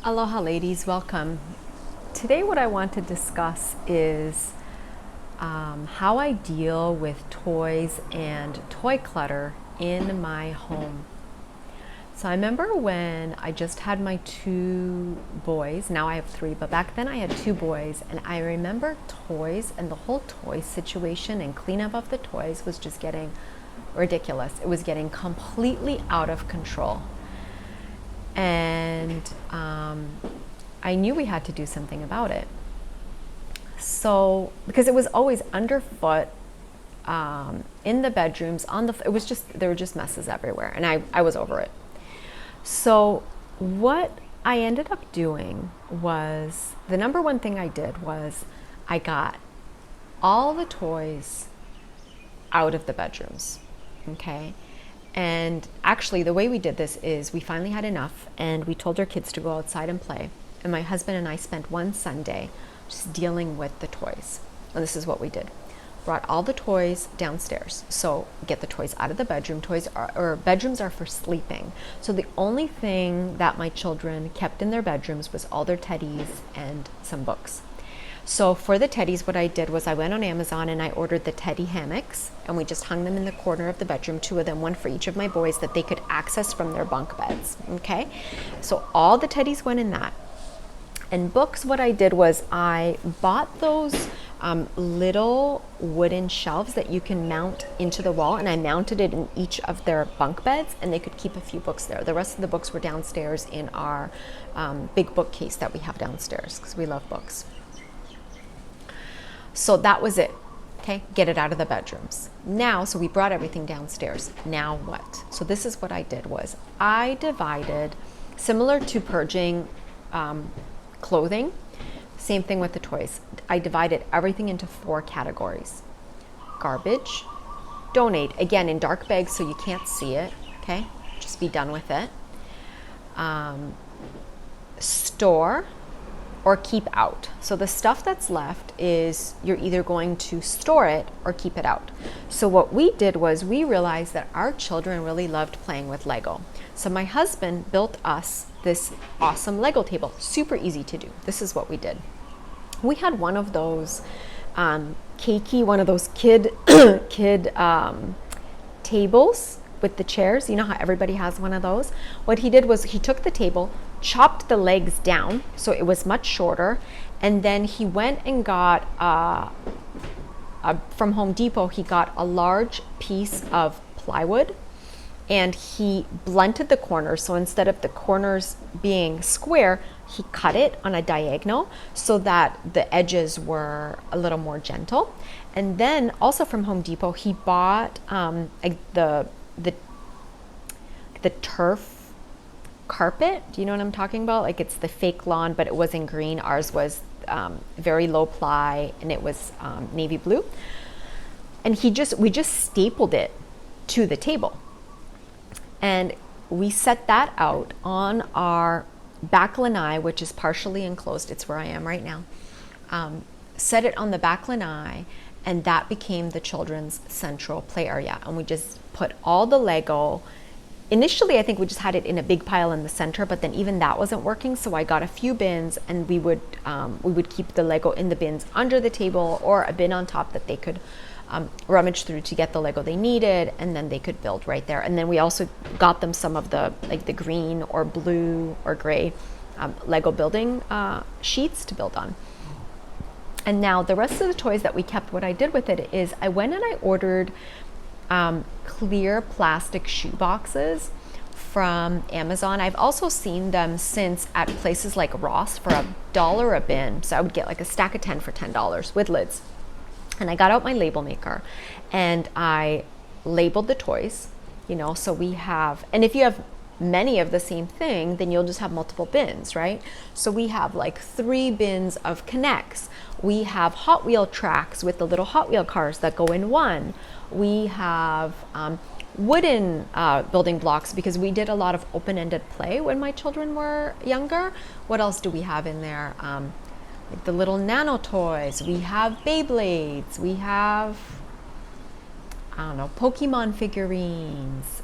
Aloha ladies, welcome. Today what I want to discuss is how I deal with toys and toy clutter in my home. So I remember when I just had my two boys, now I have three, but back then I had two boys, and I remember toys and the whole toy situation and cleanup of the toys was just getting ridiculous. It was getting completely out of control. And I knew we had to do something about it. So, because it was always underfoot, in the bedrooms, it was just, there were just messes everywhere, and I was over it. So, what I ended up doing was the number one thing I did was I got all the toys out of the bedrooms. Okay. And actually, the way we did this is we finally had enough and we told our kids to go outside and play. And my husband and I spent one Sunday just dealing with the toys. And this is what we did. Brought all the toys downstairs. So get the toys out of the bedroom. Bedrooms are for sleeping. So the only thing that my children kept in their bedrooms was all their teddies and some books. So for the teddies, what I did was I went on Amazon and I ordered the teddy hammocks, and we just hung them in the corner of the bedroom, two of them, one for each of my boys, that they could access from their bunk beds. Okay, so all the teddies went in that. And books, what I did was I bought those little wooden shelves that you can mount into the wall, and I mounted it in each of their bunk beds, and they could keep a few books there. The rest of the books were downstairs in our big bookcase that we have downstairs because we love books. So that was it. Okay, get it out of the bedrooms. Now, so we brought everything downstairs. Now what? So this is what I did was I divided, similar to purging clothing, same thing with the toys. I divided everything into 4 categories. Garbage, donate, again in dark bags so you can't see it, okay? Just be done with it. Store, or keep out. So the stuff that's left is you're either going to store it or keep it out. So what we did was we realized that our children really loved playing with Lego. So my husband built us this awesome Lego table, super easy to do. This is what we did. We had one of those cakey, one of those kid tables with the chairs. You know how everybody has one of those? What he did was he took the table, chopped the legs down so it was much shorter, and then he went and got from Home Depot, he got a large piece of plywood, and he blunted the corners. So instead of the corners being square, he cut it on a diagonal so that the edges were a little more gentle. And then also from Home Depot, he bought the turf carpet. Do you know what I'm talking about? Like, it's the fake lawn, but it was in green. Ours was very low ply, and it was navy blue. And we just stapled it to the table. And we set that out on our back lanai, which is partially enclosed. It's where I am right now. Set it on the back lanai, and that became the children's central play area. And we just put all the Lego. Initially, I think we just had it in a big pile in the center, but then even that wasn't working. So I got a few bins, and we would keep the Lego in the bins under the table, or a bin on top that they could rummage through to get the Lego they needed, and then they could build right there. And then we also got them some of the green or blue or gray Lego building sheets to build on. And now the rest of the toys that we kept, what I did with it is I went and I ordered clear plastic shoe boxes from Amazon. I've also seen them since at places like Ross for $1 a bin. So I would get like a stack of 10 for $10 with lids. And I got out my label maker and I labeled the toys, so we have, and if you have many of the same thing, then you'll just have multiple bins, right? So we have like 3 bins of Connects. We have Hot Wheel tracks with the little Hot Wheel cars that go in one. We have wooden building blocks because we did a lot of open-ended play when my children were younger. What else do we have in there? Like the little nano toys. We have Beyblades. We have, I don't know, Pokemon figurines.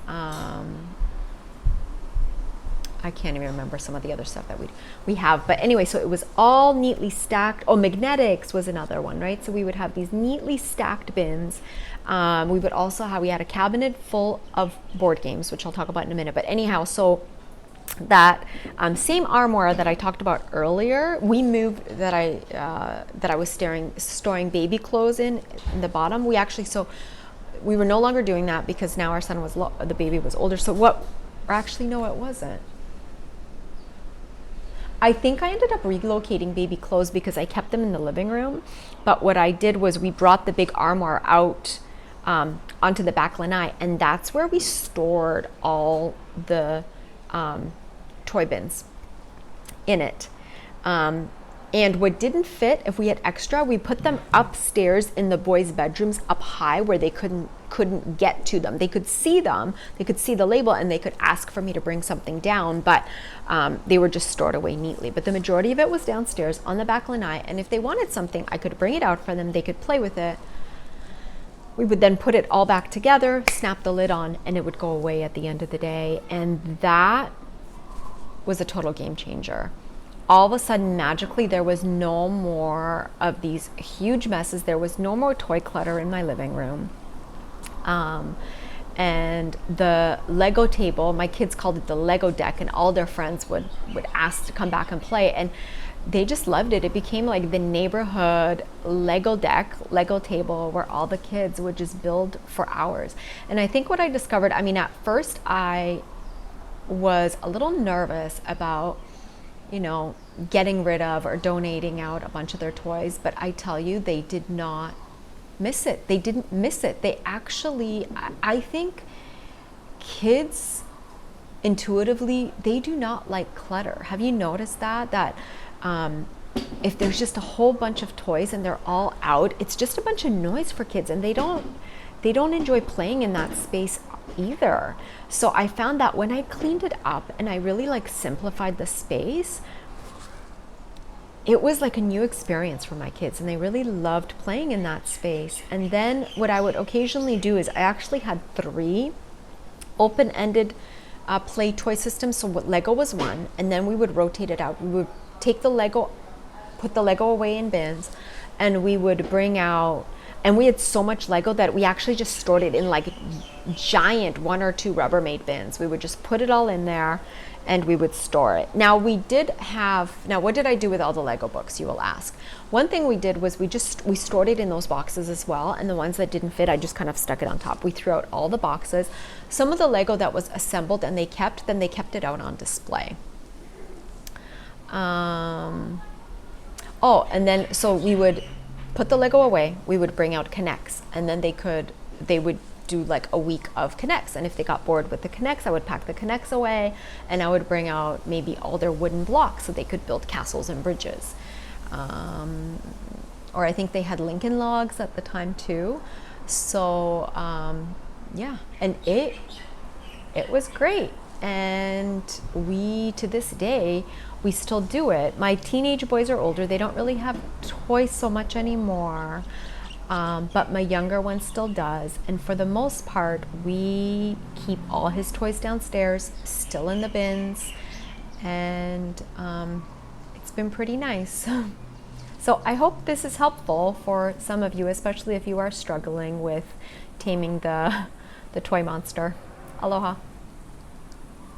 I can't even remember some of the other stuff that we have. But anyway, so it was all neatly stacked. Oh, magnetics was another one, right? So we would have these neatly stacked bins. We would also have, we had a cabinet full of board games, which I'll talk about in a minute. But anyhow, so that same armoire that I talked about earlier, we moved that I was storing baby clothes in the bottom. We actually, so we were no longer doing that because now our son was, the baby was older. So what, or actually, no, it wasn't. I think I ended up relocating baby clothes because I kept them in the living room. But what I did was we brought the big armoire out onto the back lanai, and that's where we stored all the toy bins in it. And what didn't fit, if we had extra, we put them upstairs in the boys' bedrooms up high where they couldn't get to them. They could see them, they could see the label, and they could ask for me to bring something down, but they were just stored away neatly. But the majority of it was downstairs on the back lanai, and if they wanted something, I could bring it out for them. They could play with it. We would then put it all back together, snap the lid on, and it would go away at the end of the day. And that was a total game changer. All of a sudden, magically, there was no more of these huge messes. There was no more toy clutter in my living room. And the Lego table, my kids called it the Lego deck, and all their friends would ask to come back and play. And they just loved it. It became like the neighborhood Lego deck, Lego table, where all the kids would just build for hours. And I think what I discovered, I mean, at first I was a little nervous about, you know, getting rid of or donating out a bunch of their toys, but I tell you, they did not miss it. They didn't miss it. They actually, I think kids intuitively, they do not like clutter. Have you noticed that if there's just a whole bunch of toys and they're all out, it's just a bunch of noise for kids, and they don't enjoy playing in that space either. So I found that when I cleaned it up and I really like simplified the space, it was like a new experience for my kids, and they really loved playing in that space. And then what I would occasionally do is I actually had 3 open-ended play toy systems. So what, Lego was one, and then we would rotate it out. We would take the Lego, put the Lego away in bins, and we would bring out, and we had so much Lego that we actually just stored it in like giant 1 or 2 Rubbermaid bins. We would just put it all in there and we would store it. Now we did have, now what did I do with all the Lego books, you will ask? One thing we did was we stored it in those boxes as well, and the ones that didn't fit, I just kind of stuck it on top. We threw out all the boxes. Some of the Lego that was assembled and they kept it out on display. Oh, and then so we would put the Lego away, we would bring out Connects, and then they would do like a week of Connects. And if they got bored with the Connects, I would pack the Connects away, and I would bring out maybe all their wooden blocks so they could build castles and bridges. Or I think they had Lincoln Logs at the time too. So yeah, and it was great. And we, to this day, we still do it. My teenage boys are older. They don't really have toys so much anymore. But my younger one still does. And for the most part, we keep all his toys downstairs, still in the bins. And it's been pretty nice. So I hope this is helpful for some of you, especially if you are struggling with taming the toy monster. Aloha.